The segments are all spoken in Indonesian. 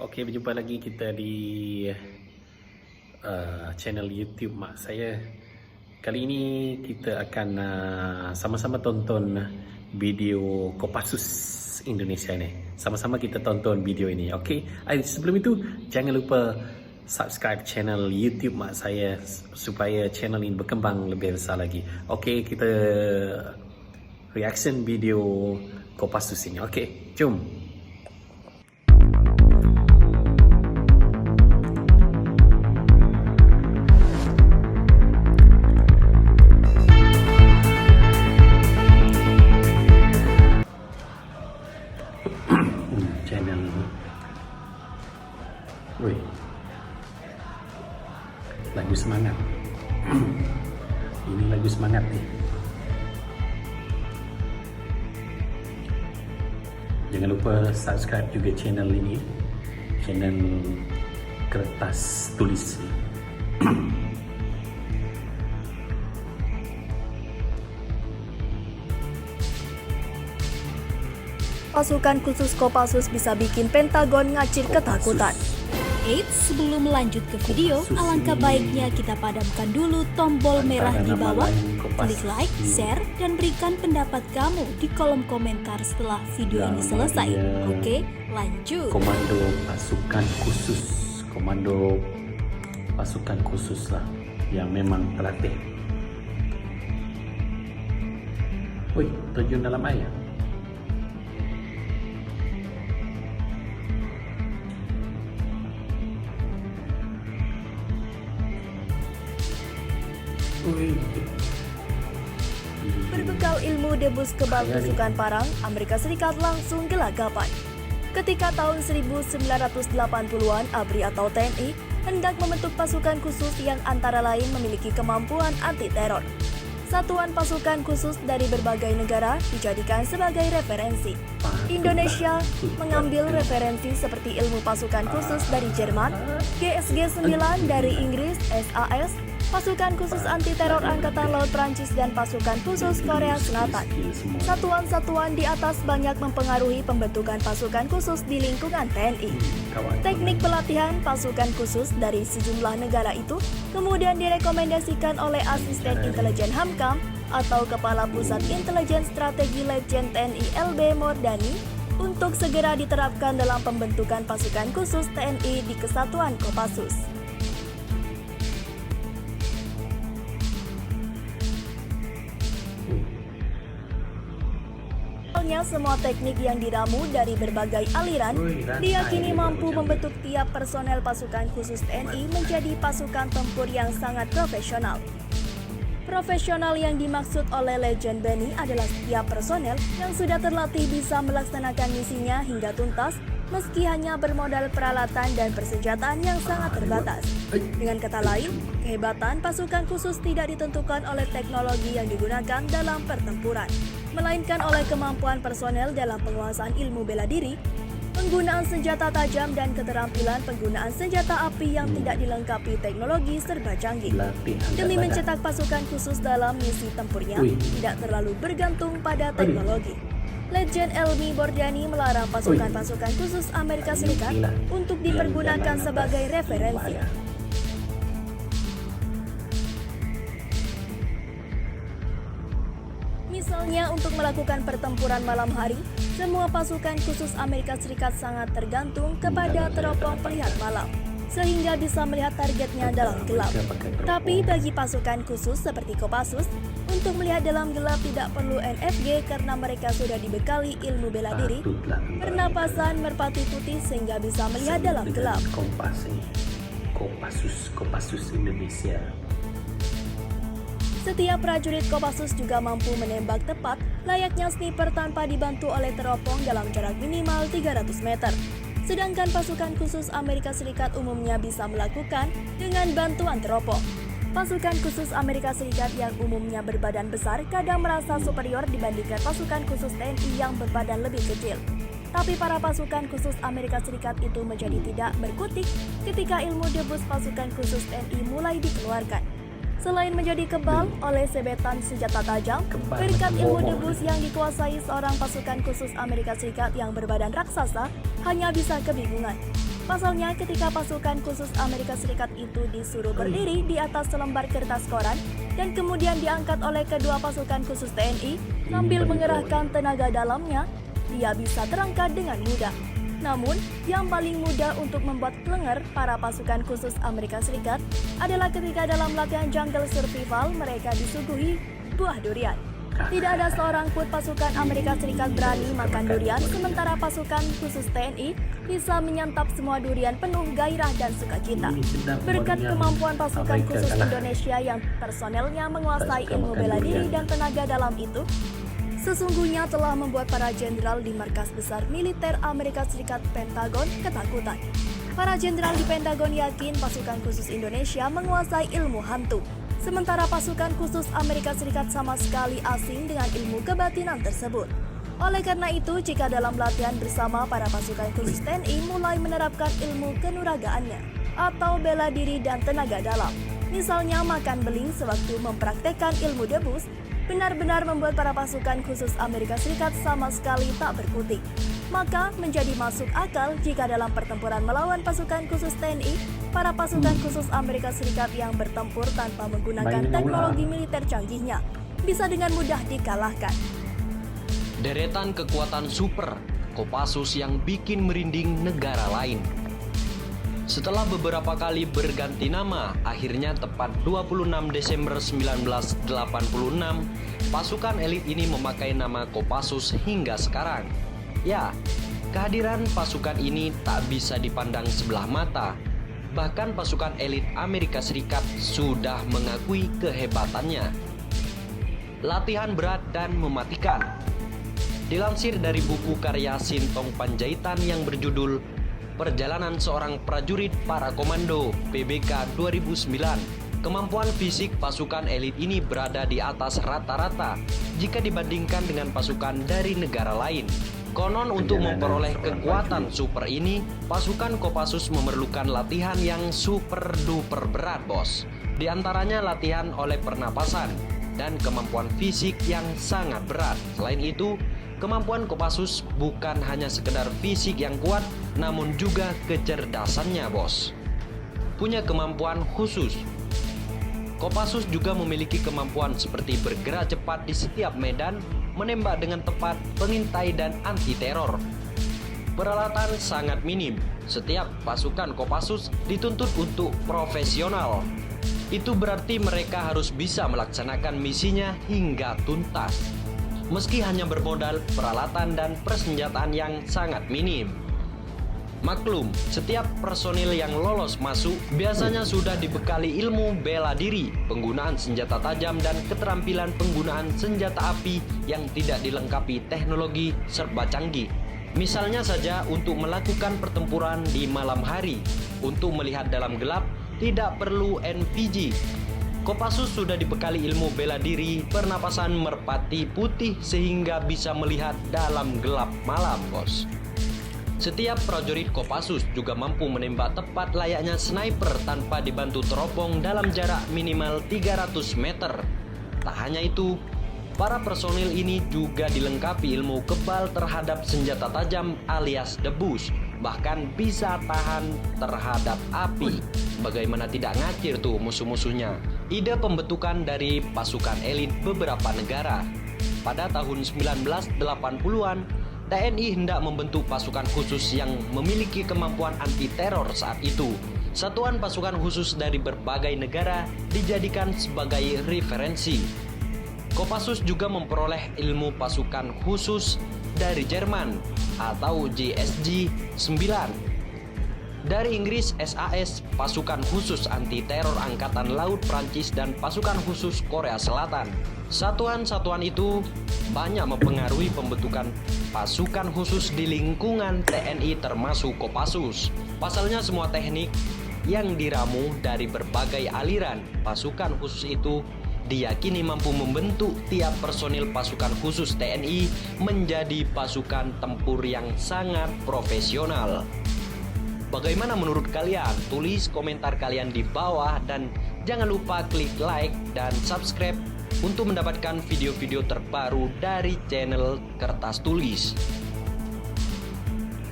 Okey, berjumpa lagi kita di channel YouTube mak saya. Kali ini kita akan sama-sama tonton video Kopassus Indonesia ni. Sama-sama kita tonton video ini. Okey, sebelum itu jangan lupa subscribe channel YouTube mak saya supaya channel ini berkembang lebih besar lagi. Okey, kita reaction video Kopassus ini. Okey, jom. Channel ini. Woi. Lagu semangat. Ini lagu semangat nih. Jangan lupa subscribe juga channel ini. Channel kertas tulis. Pasukan khusus Kopassus bisa bikin Pentagon ngacir ketakutan. Eits, sebelum lanjut ke video, alangkah baiknya kita padamkan dulu tombol merah di bawah, klik like, share, dan berikan pendapat kamu di kolom komentar setelah video ini selesai. Oke, lanjut. Komando pasukan khusus lah yang memang terlatih. Woi, terjun dalam air. Berbekal ilmu debus kebal tusukan parang, Amerika Serikat langsung gelagapan. Ketika tahun 1980-an, ABRI atau TNI hendak membentuk pasukan khusus yang antara lain memiliki kemampuan anti-teror. Satuan pasukan khusus dari berbagai negara dijadikan sebagai referensi. Indonesia mengambil referensi seperti ilmu pasukan khusus dari Jerman, GSG 9 dari Inggris, SAS, pasukan khusus anti-teror Angkatan Laut Prancis, dan pasukan khusus Korea Selatan. Satuan-satuan di atas banyak mempengaruhi pembentukan pasukan khusus di lingkungan TNI. Teknik pelatihan pasukan khusus dari sejumlah negara itu kemudian direkomendasikan oleh Asisten Intelijen Hamkam atau Kepala Pusat Intelijen Strategi Letjen TNI LB Mordani untuk segera diterapkan dalam pembentukan pasukan khusus TNI di Kesatuan Kopassus. Semua teknik yang diramu dari berbagai aliran diyakini mampu membentuk tiap personel pasukan khusus TNI menjadi pasukan tempur yang sangat profesional. Profesional yang dimaksud oleh Letjen Benny adalah setiap personel yang sudah terlatih bisa melaksanakan misinya hingga tuntas meski hanya bermodal peralatan dan persenjataan yang sangat terbatas. Dengan kata lain, kehebatan pasukan khusus tidak ditentukan oleh teknologi yang digunakan dalam pertempuran, melainkan oleh kemampuan personel dalam penguasaan ilmu bela diri, penggunaan senjata tajam, dan keterampilan penggunaan senjata api yang tidak dilengkapi teknologi serba canggih. Demi mencetak pasukan khusus dalam misi tempurnya, tidak terlalu bergantung pada teknologi. Letjen LB Mordani melarang pasukan-pasukan khusus Amerika Serikat untuk dipergunakan sebagai referensi. Misalnya untuk melakukan pertempuran malam hari, semua pasukan khusus Amerika Serikat sangat tergantung kepada teropong pelihat malam, sehingga bisa melihat targetnya dalam gelap. Tapi bagi pasukan khusus seperti Kopassus, untuk melihat dalam gelap tidak perlu NFG karena mereka sudah dibekali ilmu bela diri, pernapasan merpati putih sehingga bisa melihat dalam gelap. Kopassus Indonesia. Setiap prajurit Kopassus juga mampu menembak tepat layaknya sniper tanpa dibantu oleh teropong dalam jarak minimal 300 meter. Sedangkan pasukan khusus Amerika Serikat umumnya bisa melakukan dengan bantuan teropong. Pasukan khusus Amerika Serikat yang umumnya berbadan besar kadang merasa superior dibandingkan pasukan khusus TNI yang berbadan lebih kecil. Tapi para pasukan khusus Amerika Serikat itu menjadi tidak berkutik ketika ilmu debus pasukan khusus TNI mulai dikeluarkan. Selain menjadi kebal oleh sebetan senjata tajam, berkat ilmu debus yang dikuasai seorang pasukan khusus Amerika Serikat yang berbadan raksasa hanya bisa kebingungan. Pasalnya, ketika pasukan khusus Amerika Serikat itu disuruh berdiri di atas selembar kertas koran dan kemudian diangkat oleh kedua pasukan khusus TNI sambil mengerahkan tenaga dalamnya, dia bisa terangkat dengan mudah. Namun, yang paling mudah untuk membuat klenger para pasukan khusus Amerika Serikat adalah ketika dalam latihan jungle survival mereka disuguhi buah durian. Tidak ada seorang pun pasukan Amerika Serikat berani makan durian, sementara pasukan khusus TNI bisa menyantap semua durian penuh gairah dan sukacita. Berkat kemampuan pasukan khusus Indonesia yang personelnya menguasai ilmu bela diri dan tenaga dalam itu, sesungguhnya telah membuat para jenderal di markas besar militer Amerika Serikat Pentagon ketakutan. Para jenderal di Pentagon yakin pasukan khusus Indonesia menguasai ilmu hantu. Sementara pasukan khusus Amerika Serikat sama sekali asing dengan ilmu kebatinan tersebut. Oleh karena itu, jika dalam latihan bersama para pasukan khusus TNI mulai menerapkan ilmu kenuragaannya atau bela diri dan tenaga dalam, misalnya makan beling sewaktu mempraktekkan ilmu debus, benar-benar membuat para pasukan khusus Amerika Serikat sama sekali tak berkutik. Maka menjadi masuk akal jika dalam pertempuran melawan pasukan khusus TNI, para pasukan khusus Amerika Serikat yang bertempur tanpa menggunakan teknologi militer canggihnya bisa dengan mudah dikalahkan. Deretan kekuatan super Kopassus yang bikin merinding negara lain. Setelah beberapa kali berganti nama, akhirnya tepat 26 Desember 1986, pasukan elit ini memakai nama Kopassus hingga sekarang. Ya, kehadiran pasukan ini tak bisa dipandang sebelah mata. Bahkan pasukan elit Amerika Serikat sudah mengakui kehebatannya. Latihan berat dan mematikan. Dilansir dari buku karya Sintong Panjaitan yang berjudul Perjalanan Seorang Prajurit Para Komando PBK 2009, kemampuan fisik pasukan elit ini berada di atas rata-rata jika dibandingkan dengan pasukan dari negara lain. Konon untuk memperoleh kekuatan super ini, pasukan Kopassus memerlukan latihan yang super duper berat, bos. Di antaranya latihan oleh pernapasan dan kemampuan fisik yang sangat berat. Selain itu, kemampuan Kopassus bukan hanya sekedar fisik yang kuat, namun juga kecerdasannya, bos. Punya kemampuan khusus. Kopassus juga memiliki kemampuan seperti bergerak cepat di setiap medan, menembak dengan tepat, pengintai dan anti teror. Peralatan sangat minim. Setiap pasukan Kopassus dituntut untuk profesional. Itu berarti mereka harus bisa melaksanakan misinya hingga tuntas, meski hanya bermodal peralatan dan persenjataan yang sangat minim. Maklum, setiap personil yang lolos masuk biasanya sudah dibekali ilmu bela diri, penggunaan senjata tajam dan keterampilan penggunaan senjata api yang tidak dilengkapi teknologi serba canggih. Misalnya saja untuk melakukan pertempuran di malam hari, untuk melihat dalam gelap tidak perlu NVG. Kopassus sudah dibekali ilmu bela diri, pernapasan merpati putih sehingga bisa melihat dalam gelap malam, bos. Setiap prajurit Kopassus juga mampu menembak tepat layaknya sniper tanpa dibantu teropong dalam jarak minimal 300 meter. Tak hanya itu, para personil ini juga dilengkapi ilmu kebal terhadap senjata tajam alias debus, bahkan bisa tahan terhadap api. Bagaimana tidak ngacir tuh musuh-musuhnya. Ide pembentukan dari pasukan elit beberapa negara. Pada tahun 1980-an, TNI hendak membentuk pasukan khusus yang memiliki kemampuan anti-teror saat itu. Satuan pasukan khusus dari berbagai negara dijadikan sebagai referensi. Kopassus juga memperoleh ilmu pasukan khusus dari Jerman atau JSG 9. Dari Inggris SAS, pasukan khusus anti-teror Angkatan Laut Prancis dan pasukan khusus Korea Selatan. Satuan-satuan itu banyak mempengaruhi pembentukan pasukan khusus di lingkungan TNI termasuk Kopassus. Pasalnya semua teknik yang diramu dari berbagai aliran pasukan khusus itu diyakini mampu membentuk tiap personil pasukan khusus TNI menjadi pasukan tempur yang sangat profesional. Bagaimana menurut kalian? Tulis komentar kalian di bawah dan jangan lupa klik like dan subscribe untuk mendapatkan video-video terbaru dari channel Kertas Tulis.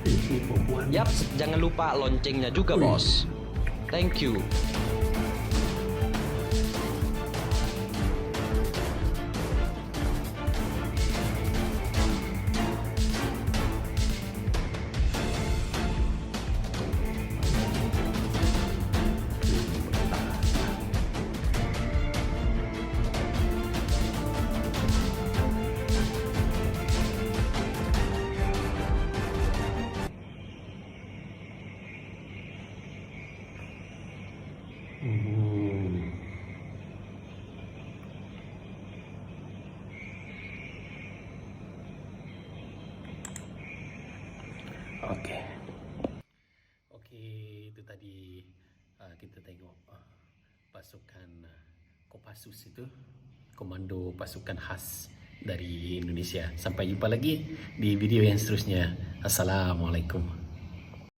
Ini perempuan. Yap, jangan lupa loncengnya juga, bos. Thank you. Oke. Oke, itu tadi kita tengok pasukan Kopassus itu, komando pasukan khas dari Indonesia. Sampai jumpa lagi di video yang seterusnya. Assalamualaikum.